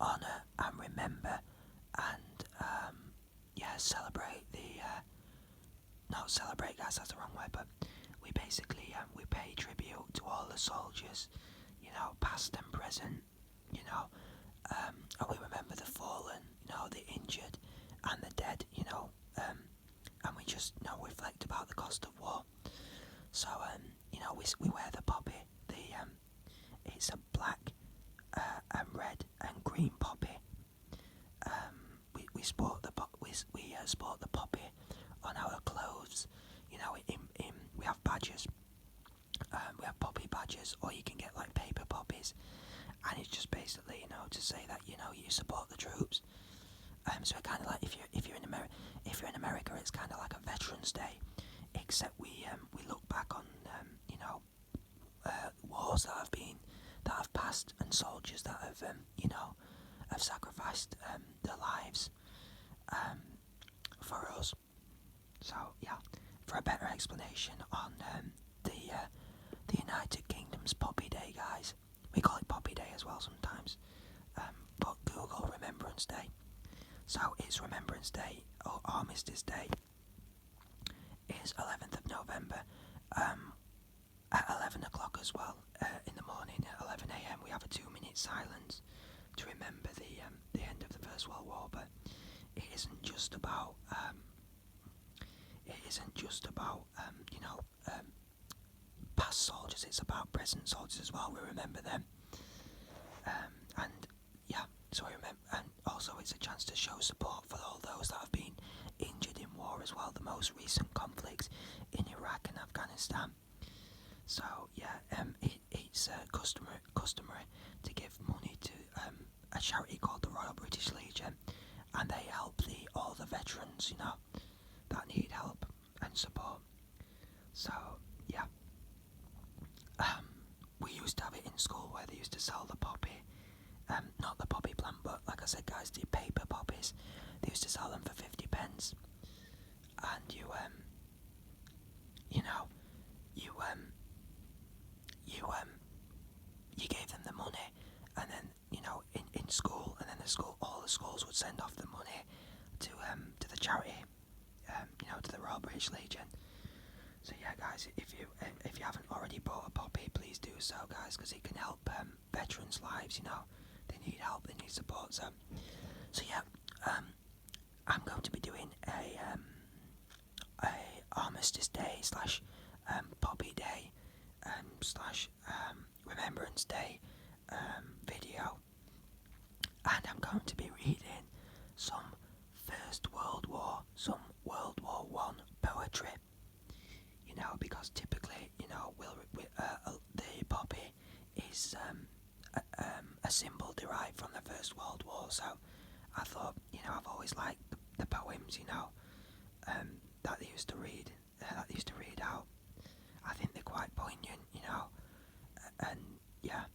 honour and remember and celebrate the not celebrate, guys, that's the wrong word, but we basically we pay tribute to all the soldiers, past and present, and we remember the fallen, the injured and the dead, and we just reflect about the cost of war. So we wear the poppy. It's a black and red and green poppy. We sport the sport the poppy on our clothes. We have badges. We have poppy badges, or you can get like paper poppies, and it's just basically to say that you support the troops. So kind of like if you're in America, it's kind of like a Veterans Day, except we look back on wars that have passed and soldiers that have have sacrificed their lives for us. So yeah, for a better explanation on the United Kingdom's Poppy Day, guys, we call it Poppy Day as well sometimes. But Google Remembrance Day. So it's Remembrance Day or Armistice Day is 11th of November at 11 o'clock as well. In the morning at 11 a.m. we have a 2-minute silence to remember the end of the First World War. But it isn't just about past soldiers. It's about present soldiers as well. We remember them, and yeah. So we remember, and also it's a chance to show support for all those that have been injured in war as well. The most recent conflicts in Iraq and Afghanistan. So yeah, it's customary to give money to a charity called the Royal British Legion, and they help all the veterans, that need help and support. So yeah, we used to have it in school where they used to sell the poppy, not the poppy plant, but like I said, guys, the paper poppies. They used to sell them for 50p, and you gave them the money, and then in school, and then all the schools would send off the money to the charity, to the Royal British Legion. So yeah, guys, if you haven't already bought a poppy, please do so, guys, because it can help veterans' lives. They need help, they need support. So yeah, I'm going to be doing a Armistice Day slash Poppy Day slash Remembrance Day video, and I'm going to be reading some First World War, some World War I poetry. Because typically, the poppy is a symbol derived from the First World War. So I thought, I've always liked the poems, that they used to read out. I think they're quite poignant, and yeah.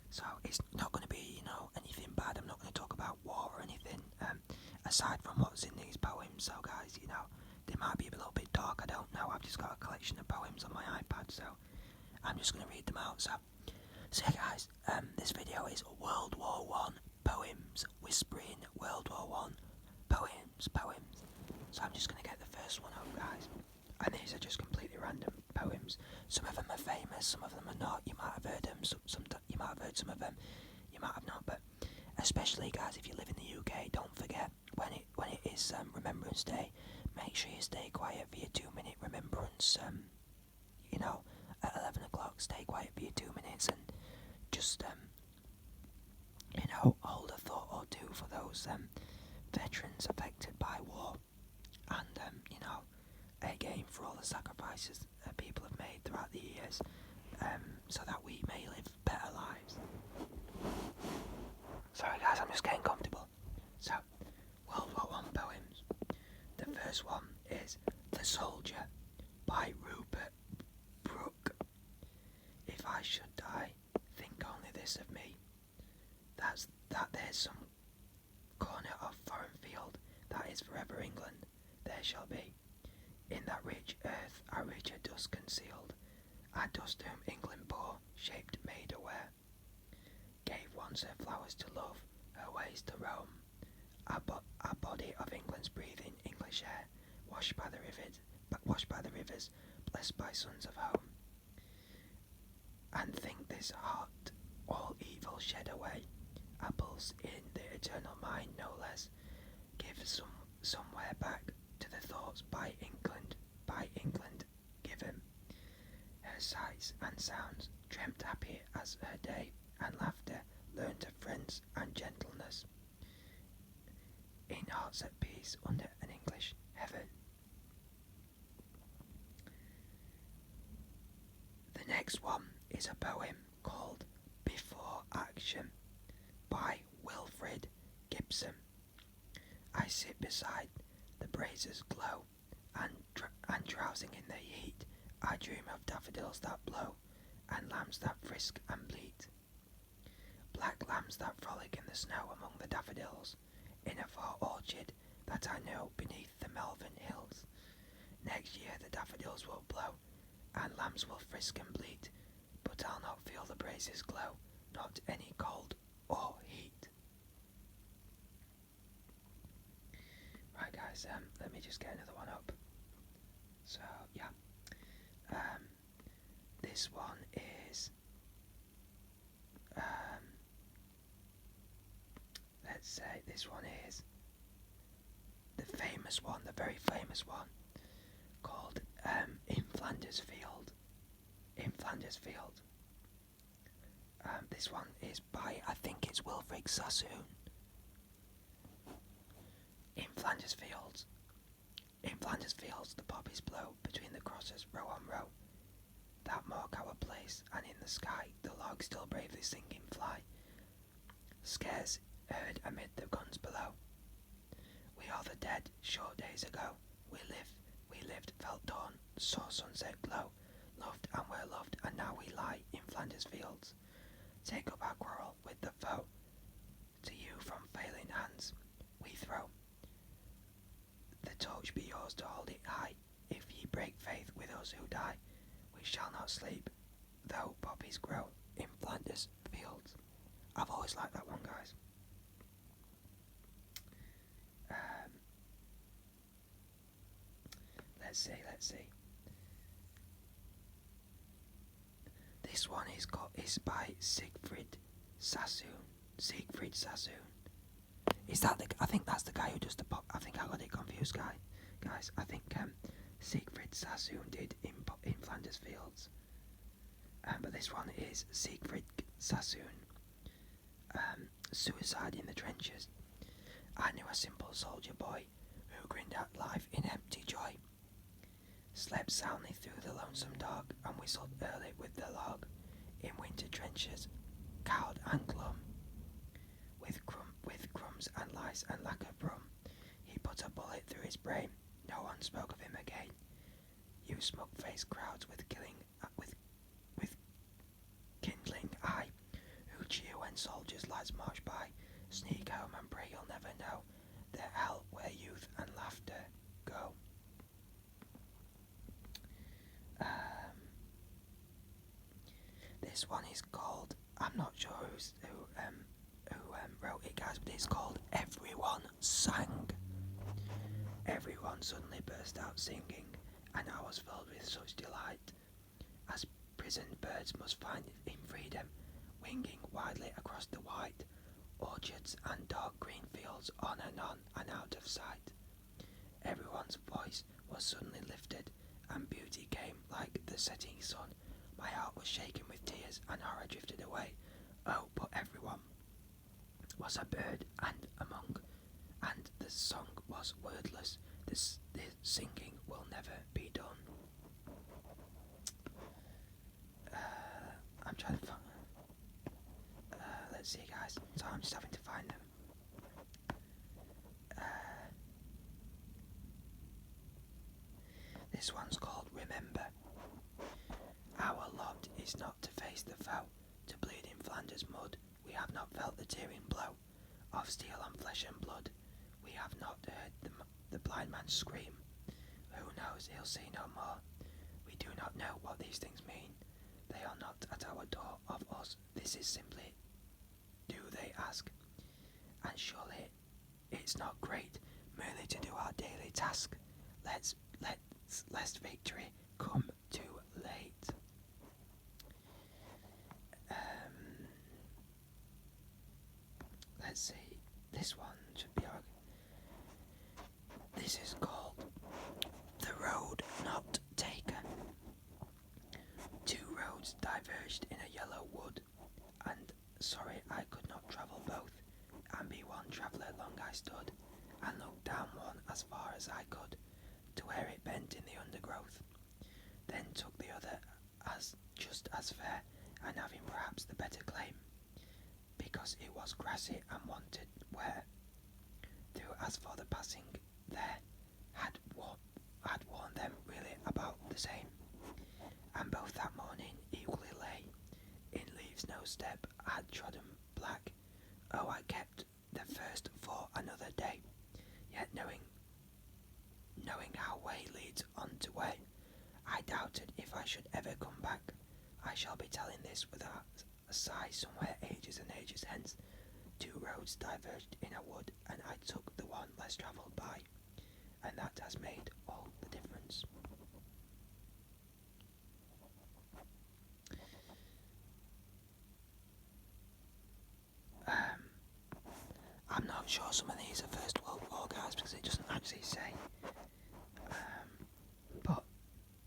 So it's not going to be, anything bad. I'm not going to talk about war or anything, aside from what's in these poems. So guys, they might be a little bit dark, I don't know. I've just got a collection of poems on my iPad, so I'm just going to read them out. So yeah, guys, this video is World War I poems, whispering World War I poems. So I'm just going to get the first one out, guys. And these are just completely random poems. Some of them are famous, some of them are not. You might have heard them, you might have heard some of them, you might have not. But especially, guys, if you live in the UK, don't forget when it is Remembrance Day, make sure you stay quiet for your 2-minute remembrance. At 11 o'clock, stay quiet for your 2 minutes and just hold a thought or two for those veterans affected by war, and again for all the sacrifices that people have made throughout the years, so that we may live better lives. Sorry guys, I'm just getting comfortable. So, World War I poems. The first one is The Soldier by Rupert Brooke. If I should die, think only this of me, that there's some corner of foreign field that is forever England, there shall be. In that rich earth a richer dust concealed, a dust whom England bore, shaped, made aware, gave once her flowers to love, no ways to roam. Our body of England's breathing English air, washed by the rivers, blessed by sons of home. And think this heart all evil shed away, apples in the eternal mind no less, give somewhere back to the thoughts by England given. Her sights and sounds dreamt happy as her day, and laughter learnt of friends and gentleness, in hearts at peace under an English heaven. The next one is a poem called Before Action by Wilfred Gibson. I sit beside the braziers glow, and drowsing in the heat, I dream of daffodils that blow, and lambs that frisk and bleat. Black lambs that frolic in the snow among the daffodils, in a far orchard that I know beneath the Melvin hills. Next year the daffodils will blow, and lambs will frisk and bleat, but I'll not feel the braziers glow, not any cold or heat. Right guys, let me just get another one up. So yeah, this one is, let's say this one is the famous one, the very famous one, called In Flanders Field. In Flanders Field. This one is by, I think it's Wilfrid Sassoon. In Flanders Fields, the poppies blow between the crosses, row on row, that mark our place, and in the sky the larks still bravely singing fly, scarce heard amid the guns below. We are the dead, short days ago, we lived, felt dawn, saw sunset glow, loved and were loved, and now we lie in Flanders Fields. Take up our quarrel with the foe, to you from failing hands we throw. The torch be yours to hold it high, if ye break faith with us who die, we shall not sleep, though poppies grow in Flanders Fields. I've always liked that one, guys. Let's see. This one is by Siegfried Sassoon. Is that I think that's the guy who does the pop. I think I got it confused, guys. I think Siegfried Sassoon did in Flanders Fields. But this one is Siegfried Sassoon. Suicide in the trenches. I knew a simple soldier boy who grinned at life in empty joy. Slept soundly through the lonesome dark, and whistled early with the lark. In winter trenches, cowed and glum, with crumbs and lice and lack of rum, he put a bullet through his brain. No one spoke of him again. You smug-faced crowds with kindling eye, who cheer when soldiers' lads march by, sneak home and pray you'll never know the hell where youth and laughter go. This one is called, I'm not sure who wrote it, guys, but it's called Everyone Sang. Everyone suddenly burst out singing, and I was filled with such delight, as prisoned birds must find in freedom, winging widely across the white orchards and dark green fields, on and out of sight. Everyone's voice was suddenly lifted, and beauty came like the setting sun. My heart was shaken with tears, and horror drifted away. Oh, but everyone was a bird and the song was wordless. The singing will never be done. I'm trying to find. Let's see, guys. So I'm just having to find them. This one's called Remember. Our lot is not to face the foe, to bleed in Flanders mud. We have not felt the tearing blow of steel on flesh and blood. We have not heard the blind man scream. Who knows, he'll see no more. We do not know what these things mean. They are not at our door of us. This is simply, do they ask? it's not great merely to do our daily task. Lest victory come too late. Let's see. This one should be okay. This is called The Road Not Taken. Two roads diverged in a yellow wood, and sorry I could not travel both, and be one traveller long I stood, and looked down one as far as I could, to where it bent in the undergrowth, then took the other as just as fair, and having perhaps the better claim, because it was grassy and wanted wear, though as for the passing there, had worn them really about the same, and both that morning equally lay, in leaves no step had trodden black. Oh, I kept the first for another day, yet knowing how way leads on to way, I doubted if I should ever come back. I shall be telling this without a sigh somewhere ages and ages hence. Two roads diverged in a wood, and I took the one less travelled by, and that has made all the difference. I'm not sure some of these are First World War guys because it doesn't actually say, but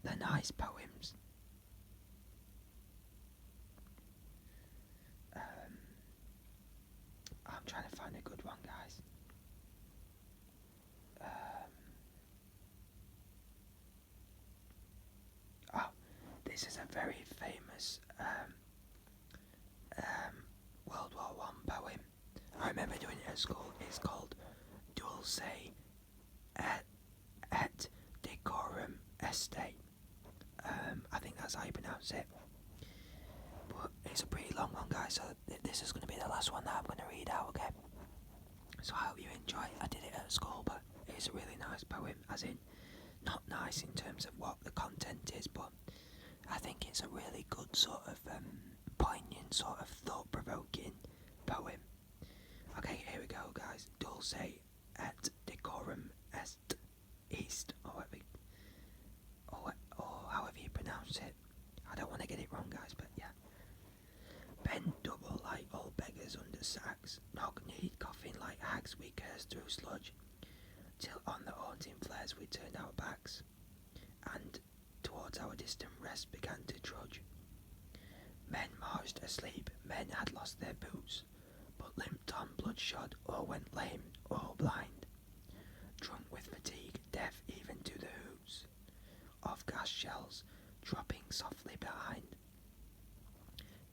they're nice poems. I'm trying to find a good one, guys. Oh, this is a very famous World War One poem. I remember doing it at school. It's called Dulce et Decorum Est. I think that's how you pronounce it. But it's a pretty long one, guys, so this is going to be the last one that I'm going to read out, okay? So I hope you enjoy. I did it at school, but it's a really nice poem, as in, not nice in terms of what the content is, but I think it's a really good sort of poignant, sort of thought-provoking poem. Okay, here we go, guys. Dulce et Decorum Est East, or however you pronounce it. I don't want to get it wrong, guys, but yeah. Bend double like old beggars under sacks, knock-kneed, coughing like hags, we curse through sludge, till on the haunting flares we turned our backs, and towards our distant rest began to trudge. Men marched asleep, men had lost their boots, but limped on bloodshot, or went lame, or blind, drunk with fatigue, deaf even to the hoots of gas shells dropping softly behind.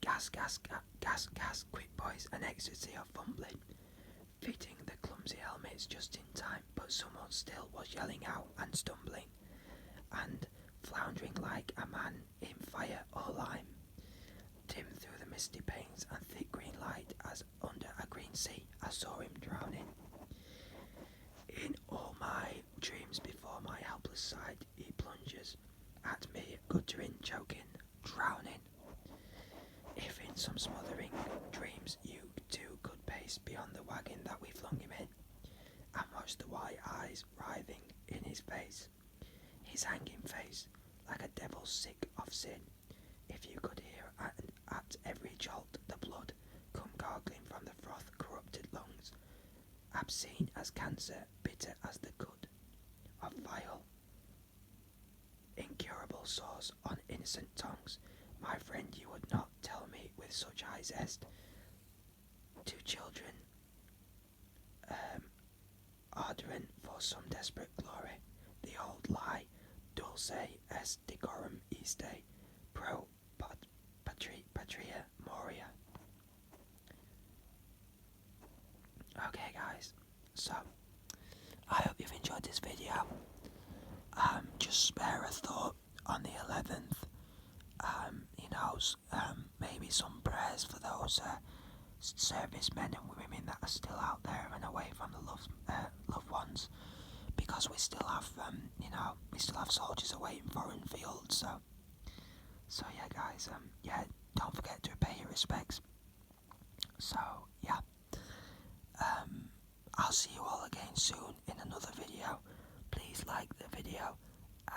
Gas, gas, gas, gas, quick boys, an ecstasy of fumbling, fitting the clumsy helmets just in time, but someone still was yelling out and stumbling, and floundering like a man in fire or lime, dim through the misty panes and thick green light, as under a green sea I saw him drowning. In all my dreams before my helpless sight he plunges at me, guttering, choking, drowning. If in some smothering dreams you too could pace beyond the wagon that we flung him in, and watch the white eyes writhing in his face, his hanging face, like a devil sick of sin, if you could hear at every jolt the blood come gargling from the froth-corrupted lungs, obscene as cancer, bitter as the cud of vile, incurable sores on innocent tongues, my friend, you would not tell me with such high zest. Two children, ardent for some desperate glory, the old lie, dulce est decorum iste, pro patria moria. Okay, guys, so I hope you've enjoyed this video. Just spare a thought on the 11th. Maybe some prayers for those servicemen and women that are still out there and away from the loved ones, because we still have soldiers away in foreign fields. So yeah, guys. Don't forget to pay your respects. So yeah. I'll see you all again soon in another video. Please like the video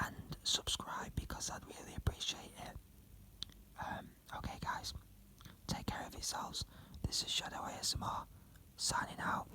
and subscribe because I'd really appreciate it. Okay guys, take care of yourselves. This is Shadow ASMR, signing out.